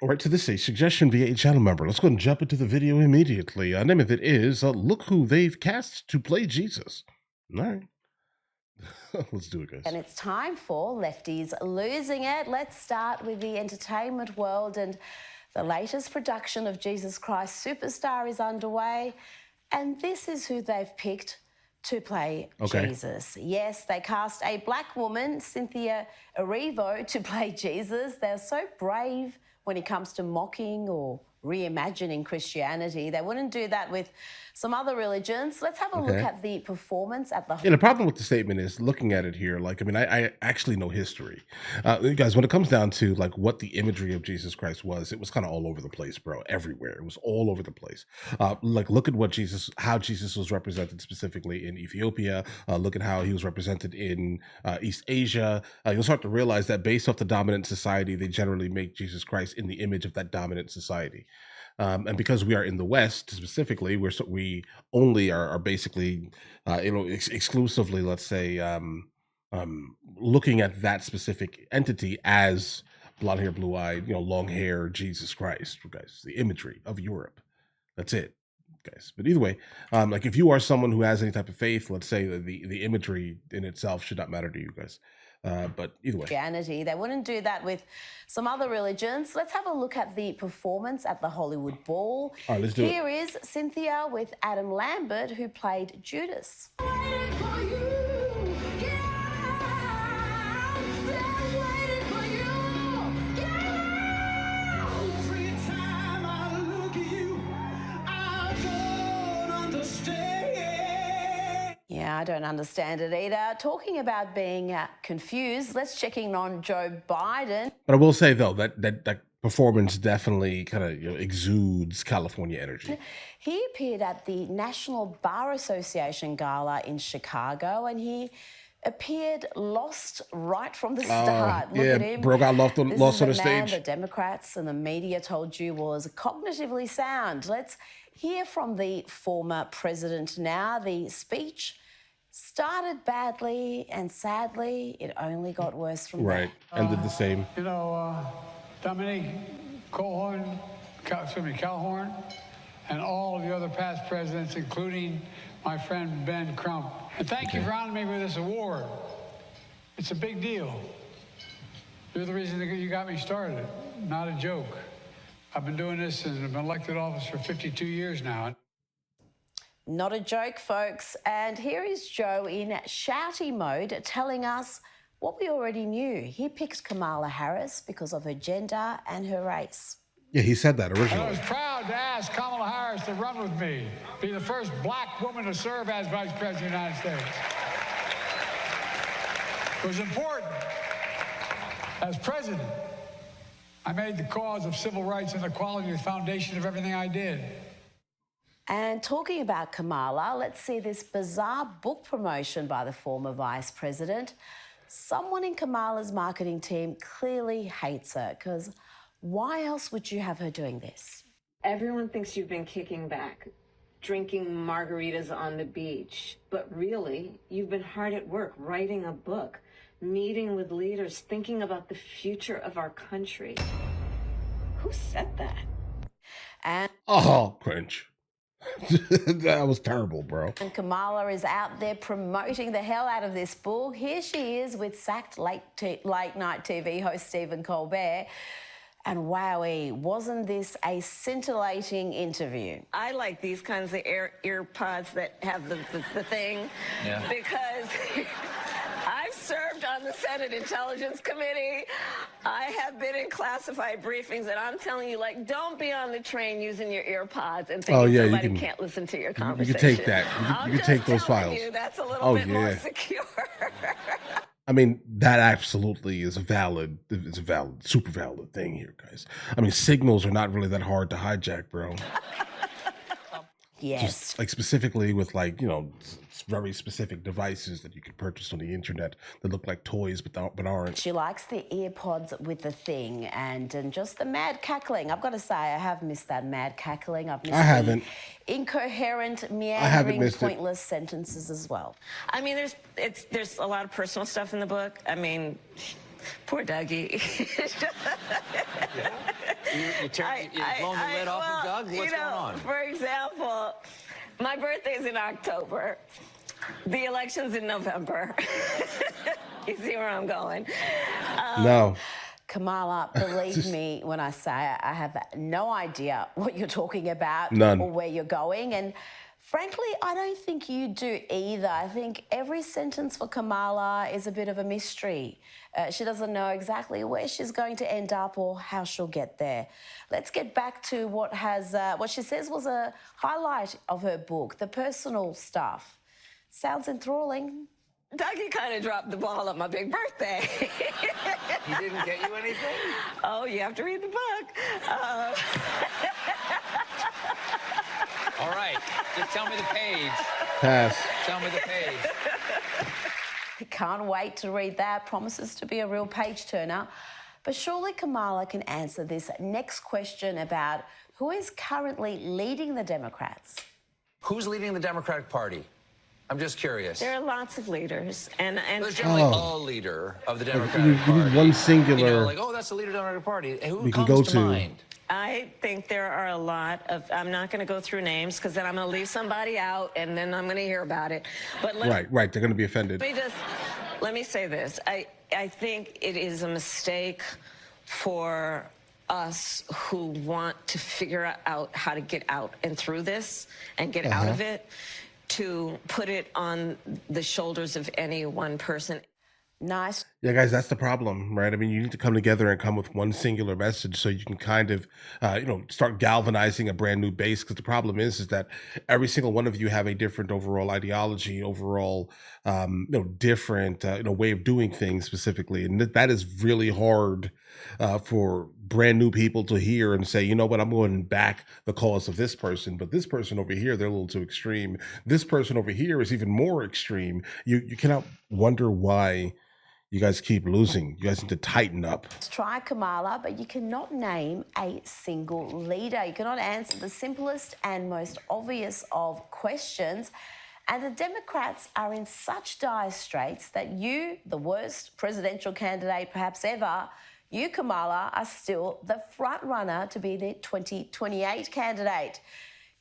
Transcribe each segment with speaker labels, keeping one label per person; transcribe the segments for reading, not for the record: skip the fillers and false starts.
Speaker 1: All right, to this a suggestion via a channel member. Let's go and jump into the video immediately. Name of it is Look Who They've Cast to Play Jesus. All right. Let's do it, guys.
Speaker 2: And it's time for Lefties Losing It. Let's start with the entertainment world, and the latest production of Jesus Christ Superstar is underway, and this is who they've picked to play Jesus. Yes, they cast a black woman, Cynthia Erivo, to play Jesus. They're so brave when it comes to mocking or reimagining Christianity. They wouldn't do that with some other religions. Let's have a look at the performance at the...
Speaker 1: Yeah, the problem with the statement is looking at it here, like, I mean, I actually know history. Guys, when it comes down to like what the imagery of Jesus Christ was, it was kind of all over the place, bro, everywhere. It was all over the place. Like, look at how Jesus was represented specifically in Ethiopia. Look at how he was represented in East Asia. You'll start to realize that based off the dominant society, they generally make Jesus Christ in the image of that dominant society. And because we are in the West specifically, we only are basically, exclusively, let's say, looking at that specific entity as blonde hair, blue eyed, long hair, Jesus Christ, guys. The imagery of Europe. That's it, guys. But either way, like if you are someone who has any type of faith, let's say the imagery in itself should not matter to you guys. But either way.
Speaker 2: Christianity. They wouldn't do that with some other religions. Let's have a look at the performance at the Hollywood Bowl.
Speaker 1: All right, let's do it.
Speaker 2: Here is Cynthia with Adam Lambert, who played Judas. Yeah, I don't understand it either. Talking about being confused, let's check in on Joe Biden.
Speaker 1: But I will say, though, that performance definitely kind of exudes California energy.
Speaker 2: He appeared at the National Bar Association gala in Chicago, and he appeared lost right from the start. Look at him.
Speaker 1: Bro got lost on the stage.
Speaker 2: The Democrats and the media told you was cognitively sound. Let's hear from the former president now. The speech started badly, and sadly, it only got worse from there.
Speaker 1: Ended the same.
Speaker 3: Dominique Calhoun, and all of the other past presidents, including my friend Ben Crump. And thank you for honoring me with this award. It's a big deal. You're the reason that you got me started, not a joke. I've been doing this and I've been elected office for 52 years now.
Speaker 2: Not a joke, folks. And here is Joe in shouty mode telling us what we already knew. He picked Kamala Harris because of her gender and her race.
Speaker 1: Yeah, he said that originally.
Speaker 3: And I was proud to ask Kamala Harris to run with me, be the first black woman to serve as Vice President of the United States. It was important. As president, I made the cause of civil rights and equality the foundation of everything I did.
Speaker 2: And talking about Kamala, let's see this bizarre book promotion by the former vice president. Someone in Kamala's marketing team clearly hates her, because why else would you have her doing this?
Speaker 4: Everyone thinks you've been kicking back, drinking margaritas on the beach. But really, you've been hard at work writing a book, meeting with leaders, thinking about the future of our country. Who said that?
Speaker 2: And
Speaker 1: Cringe. That was terrible, bro.
Speaker 2: And Kamala is out there promoting the hell out of this book. Here she is with sacked late night TV host Stephen Colbert. And wowee, wasn't this a scintillating interview?
Speaker 5: I like these kinds of ear pods that have the thing, because I've served on the Senate Intelligence Committee. I have been in classified briefings, and I'm telling you, like, don't be on the train using your ear pods and thinking somebody can't listen to your conversation.
Speaker 1: You can take that. You can take those files.
Speaker 5: That's a little bit more secure.
Speaker 1: I mean, that absolutely is it's a valid, super valid thing here, guys. I mean, signals are not really that hard to hijack, bro.
Speaker 2: Yes.
Speaker 1: Just like specifically with very specific devices that you can purchase on the internet that look like toys but aren't.
Speaker 2: She likes the ear pods with the thing and just the mad cackling. I've got to say, I have missed that mad cackling. I've missed the incoherent, meandering, pointless sentences as well.
Speaker 5: I mean, there's a lot of personal stuff in the book. I mean, poor Dougie.
Speaker 6: You're blowing the lid off of Doug? What's going on?
Speaker 5: For example, my birthday's in October. The election's in November. You see where I'm going?
Speaker 1: No.
Speaker 2: Kamala, believe me when I say I have no idea what you're talking about
Speaker 1: None.
Speaker 2: or where you're going. And frankly, I don't think you do either. I think every sentence for Kamala is a bit of a mystery. She doesn't know exactly where she's going to end up or how she'll get there. Let's get back to what she says was a highlight of her book, the personal stuff. Sounds enthralling.
Speaker 5: Dougie kind of dropped the ball on my big birthday.
Speaker 6: He didn't get you anything?
Speaker 5: Oh, you have to read the book.
Speaker 6: All right, just tell me the page.
Speaker 1: Pass.
Speaker 6: Tell me the page.
Speaker 2: Can't wait to read that. Promises to be a real page turner. But surely Kamala can answer this next question about who is currently leading the Democrats.
Speaker 6: Who's leading the Democratic Party? I'm just curious.
Speaker 5: There are lots of leaders, and
Speaker 6: There's generally a leader of the
Speaker 1: You
Speaker 6: Democratic Party.
Speaker 1: need one singular.
Speaker 6: You know, like, oh, that's the leader of the Democratic Party. Who
Speaker 1: We can
Speaker 6: comes
Speaker 1: go
Speaker 6: to
Speaker 1: to.
Speaker 6: mind?
Speaker 5: I think there are a lot of. I'm not going to go through names because then I'm going to leave somebody out, and then I'm going to hear about it. But
Speaker 1: Right. They're going to be offended.
Speaker 5: let me say this. I think it is a mistake for us who want to figure out how to get out and through this and get out of it, to put it on the shoulders of any one person.
Speaker 2: Nice.
Speaker 1: Yeah, guys, that's the problem, right? I mean, you need to come together and come with one singular message so you can kind of, start galvanizing a brand new base. Because the problem is that every single one of you have a different overall ideology, overall, different, way of doing things specifically, and that is really hard for brand new people to hear and say, you know what, I'm going back the cause of this person, but this person over here, they're a little too extreme. This person over here is even more extreme. You cannot wonder why you guys keep losing. You guys need to tighten up.
Speaker 2: Try Kamala, but you cannot name a single leader. You cannot answer the simplest and most obvious of questions. And the Democrats are in such dire straits that you, the worst presidential candidate perhaps ever, you, Kamala, are still the front runner to be the 2028 candidate.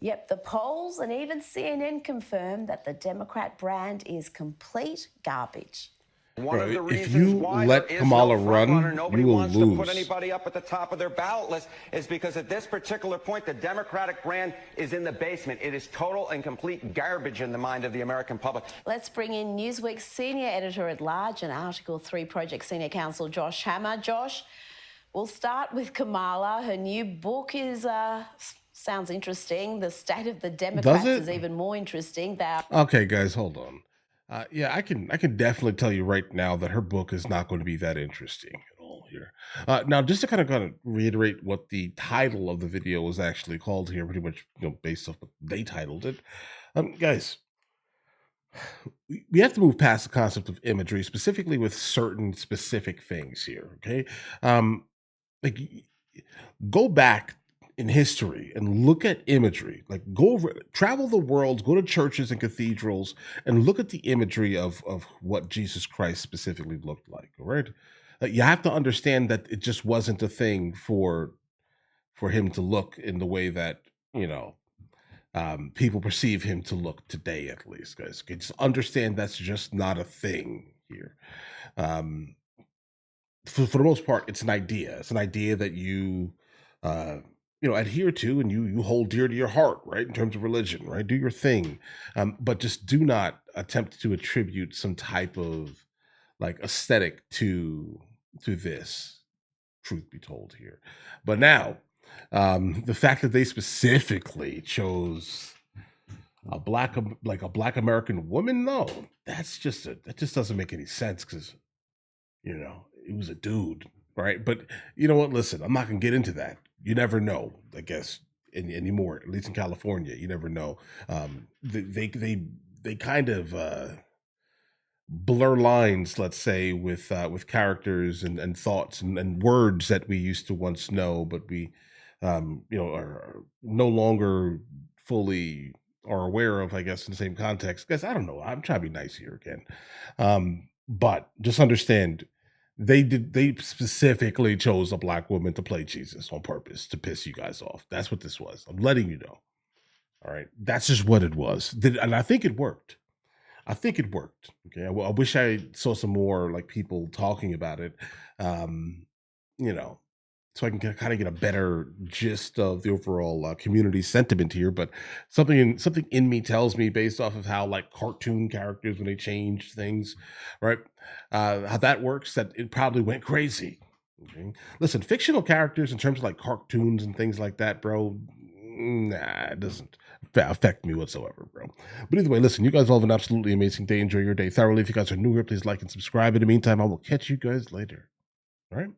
Speaker 2: Yep, the polls and even CNN confirm that the Democrat brand is complete garbage.
Speaker 7: One of the
Speaker 1: If
Speaker 7: reasons
Speaker 1: you
Speaker 7: why
Speaker 1: let
Speaker 7: there is
Speaker 1: Kamala
Speaker 7: no
Speaker 1: run,
Speaker 7: front runner, nobody
Speaker 1: you will
Speaker 7: wants to put
Speaker 1: lose.
Speaker 7: anybody up at the top of their ballot list, is because at this particular point, the Democratic brand is in the basement. It is total and complete garbage in the mind of the American public.
Speaker 2: Let's bring in Newsweek's senior editor-at-large and Article 3 Project Senior Counsel Josh Hammer. Josh, we'll start with Kamala. Her new book is sounds interesting. The state of the Democrats is even more interesting.
Speaker 1: Okay, guys, hold on. I can definitely tell you right now that her book is not going to be that interesting at all here. Now, just to kind of reiterate what the title of the video was actually called here, pretty much based off what they titled it. Guys, we have to move past the concept of imagery, specifically with certain specific things here. Okay, go back in history and look at imagery. Travel the world, go to churches and cathedrals and look at the imagery of what Jesus Christ specifically looked like. All right. You have to understand that it just wasn't a thing for him to look in the way that, people perceive him to look today, at least, guys. Okay, just understand that's just not a thing here. For the most part, it's an idea. It's an idea that you, adhere to and you hold dear to your heart, right? In terms of religion, right? Do your thing. But just do not attempt to attribute some type of aesthetic to this, truth be told here. But now, the fact that they specifically chose a black American woman, that just doesn't make any sense because, it was a dude, right? But you know what? Listen, I'm not gonna get into that. You never know, I guess, anymore. At least in California, you never know. They kind of blur lines, let's say, with characters and thoughts and words that we used to once know, but we are no longer fully are aware of, I guess, in the same context. Guys, I don't know. I'm trying to be nice here again. But just understand They specifically chose a black woman to play Jesus on purpose to piss you guys off. That's what this was. I'm letting you know. All right. That's just what it was. And I think it worked. I think it worked. Okay. I wish I saw some more like people talking about it. You know, so I can kind of get a better gist of the overall community sentiment here. But something in me tells me, based off of how like cartoon characters, when they change things, right, how that works, that it probably went crazy. Okay? Listen, fictional characters in terms of like cartoons and things like that, bro. Nah, it doesn't affect me whatsoever, bro. But either way, listen, you guys all have an absolutely amazing day. Enjoy your day thoroughly. If you guys are new here, please like and subscribe. In the meantime, I will catch you guys later. All right.